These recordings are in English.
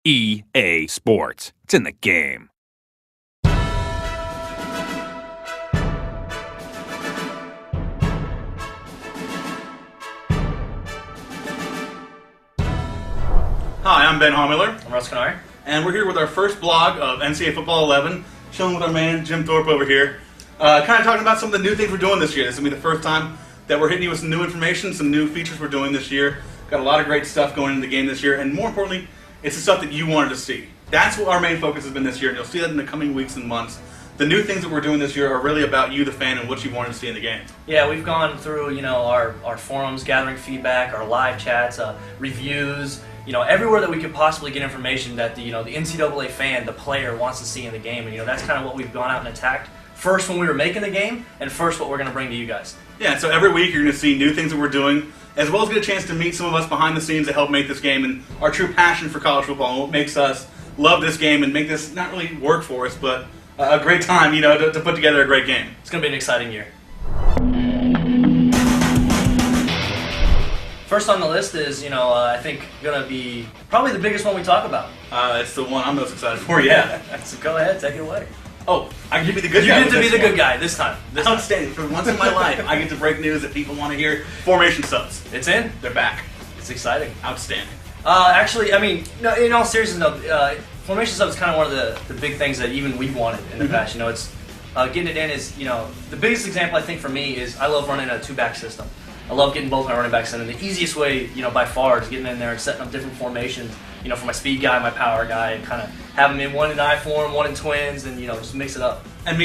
EA Sports. It's in the game. Hi, I'm Ben Hommiller. I'm Russ Canary. And we're here with our first blog of NCAA Football 11, chilling with our man Jim Thorpe over here. Kind of talking about some of the new things we're doing this year. This is going to be the first time that we're hitting you with some new information, some new features we're doing this year. Got a lot of great stuff going into the game this year, and more importantly, it's the stuff that you wanted to see. That's what our main focus has been this year, and you'll see that in the coming weeks and months. The new things that we're doing this year are really about you, the fan, and what you wanted to see in the game. Yeah, we've gone through, our forums, gathering feedback, our live chats, reviews, everywhere that we could possibly get information that the NCAA fan, the player, wants to see in the game. And, that's kind of what we've gone out and attacked. First when we were making the game, and first what we're going to bring to you guys. Yeah, so every week you're going to see new things that we're doing, as well as get a chance to meet some of us behind the scenes that help make this game and our true passion for college football and what makes us love this game and make this not really work for us, but a great time, to put together a great game. It's going to be an exciting year. First on the list is, I think going to be probably the biggest one we talk about. It's the one I'm most excited for, yeah. So go ahead, take it away. Oh, I get to be the good guy. You get to be the good guy this time. Outstanding. For once in my life, I get to break news that people want to hear. Formation subs. It's in. They're back. It's exciting. Outstanding. Actually, no, in all seriousness, no, formation subs is kind of one of the big things that even we wanted in the past. It's getting it in is, the biggest example I think for me is I love running a two-back system. I love getting both my running backs in, and the easiest way, by far, is getting in there and setting up different formations, for my speed guy, my power guy, and kind of have them in one in I form, one in twins, and, just mix it up. And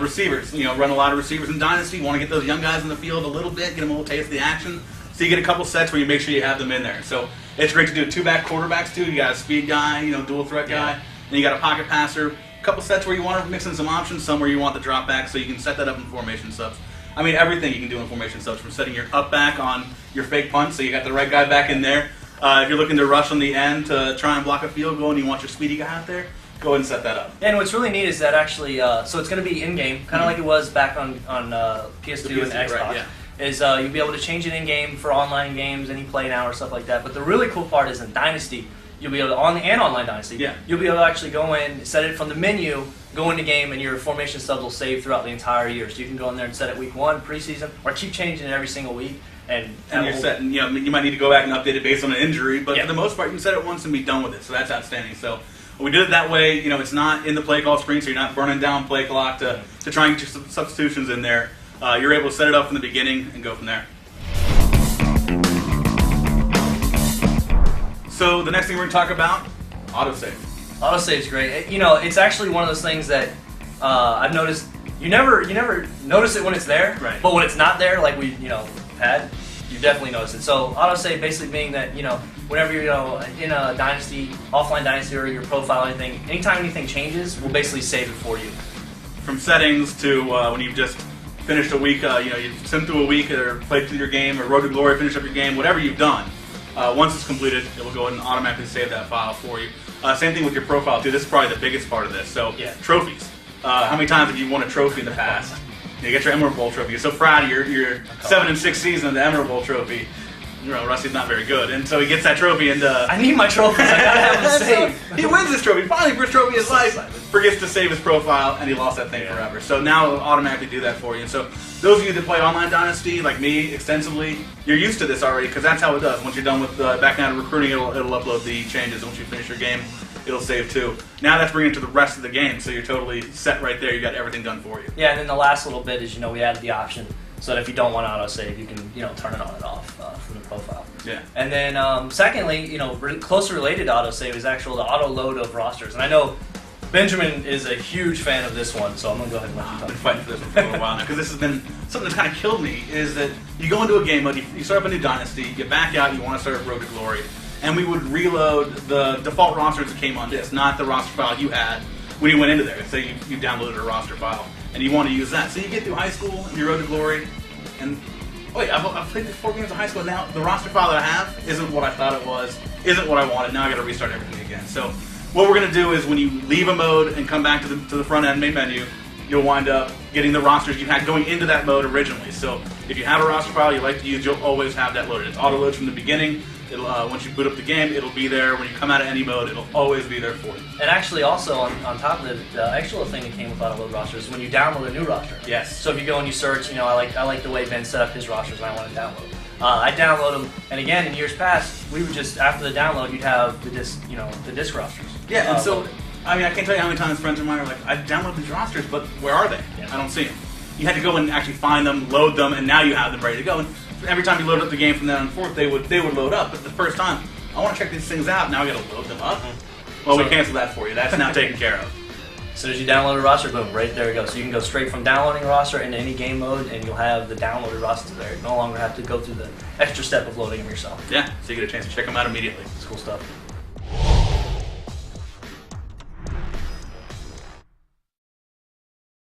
receivers, run a lot of receivers in Dynasty, want to get those young guys in the field a little bit, get them a little taste of the action, so you get a couple sets where you make sure you have them in there. So it's great to do two-back quarterbacks, too. You got a speed guy, dual threat guy, and you got a pocket passer. A couple sets where you want to mix in some options, some where you want the drop back, so you can set that up in formation subs. I mean, everything you can do in formation subs, from setting your up back on your fake punt, so you got the right guy back in there. If you're looking to rush on the end to try and block a field goal and you want your speedy guy out there, go ahead and set that up. And what's really neat is that actually, so it's going to be in-game, kind of like it was back on PS2 and Xbox. Right, yeah. Is you'll be able to change it in-game for online games, any play now or stuff like that. But the really cool part is in Dynasty, you'll be able to, and online Dynasty, you'll be able to actually go in, set it from the menu, go into game, and your formation subs will save throughout the entire year. So you can go in there and set it week 1, preseason, or keep changing it every single week. And you're setting, you might need to go back and update it based on an injury, but for the most part, you can set it once and be done with it. So that's outstanding. So we did it that way. It's not in the play call screen, so you're not burning down play clock to try and get your substitutions in there. You're able to set it up from the beginning and go from there. So the next thing we're going to talk about, autosave. Autosave's great. It's actually one of those things that I've noticed. You never notice it when it's there, right. But when it's not there, like we had, you definitely notice it. So autosave basically being that whenever you're in a dynasty, offline dynasty, or your profile or anything, anytime anything changes, we'll basically save it for you. From settings to when you've just finished a week, you've simmed through a week or played through your game or Road to Glory, finished up your game, whatever you've done. Once it's completed, it will go ahead and automatically save that file for you. Same thing with your profile too. This is probably the biggest part of this. So trophies. How many times have you won a trophy in the past? You get your Emerald Bowl trophy. You're so proud of your 7-6 season of the Emerald Bowl trophy. Rusty's not very good, and so he gets that trophy. And I need my trophies. I gotta have them saved. He wins this trophy. Finally, first trophy of his life. Forgets to save his profile, and he lost that thing forever. So now it'll automatically do that for you. And so those of you that play online Dynasty, like me, extensively, you're used to this already because that's how it does. Once you're done with backing out of recruiting, it'll upload the changes. Once you finish your game, it'll save too. Now that's bringing it to the rest of the game, so you're totally set right there. You got everything done for you. Yeah, and then the last little bit is we added the option so that if you don't want autosave, you can turn it on and off from the profile. Yeah. And then secondly, closely related to autosave is the auto load of rosters. And I know Benjamin is a huge fan of this one, so I'm gonna go ahead and let you talk. I've been fighting for this one for a while now because this has been something that's kind of killed me. Is that you go into a game mode, you start up a new dynasty, you back out, you want to start Road to Glory, and we would reload the default rosters that came on disk, not the roster file you had when you went into there. Say you downloaded a roster file and you want to use that. So you get through high school and your Road to Glory, and I've played 4 games of high school now. The roster file that I have isn't what I thought it was, isn't what I wanted. Now I got to restart everything again. So what we're going to do is when you leave a mode and come back to the front end main menu, you'll wind up getting the rosters you had going into that mode originally. So if you have a roster file you like to use, you'll always have that loaded. It's auto loads from the beginning. It'll once you boot up the game, it'll be there. When you come out of any mode, it'll always be there for you. And actually, also on top of it, the extra little thing that came with auto-load rosters is when you download a new roster. Yes. So if you go and you search, I like the way Ben set up his rosters, and I want to download. I download them, and again, in years past, we would just after the download, you'd have the disc rosters. Yeah, and so I can't tell you how many times friends of mine are like, I downloaded these rosters, but where are they? Yeah. I don't see them. You had to go and actually find them, load them, and now you have them ready to go. And every time you load up the game from then on forth, they would load up. But the first time, I want to check these things out. Now I got to load them up. Well, we canceled that for you. That's now taken care of. As soon as you download a roster, boom, right there it goes. So you can go straight from downloading a roster into any game mode, and you'll have the downloaded roster there. You no longer have to go through the extra step of loading them yourself. Yeah, so you get a chance to check them out immediately. It's cool stuff.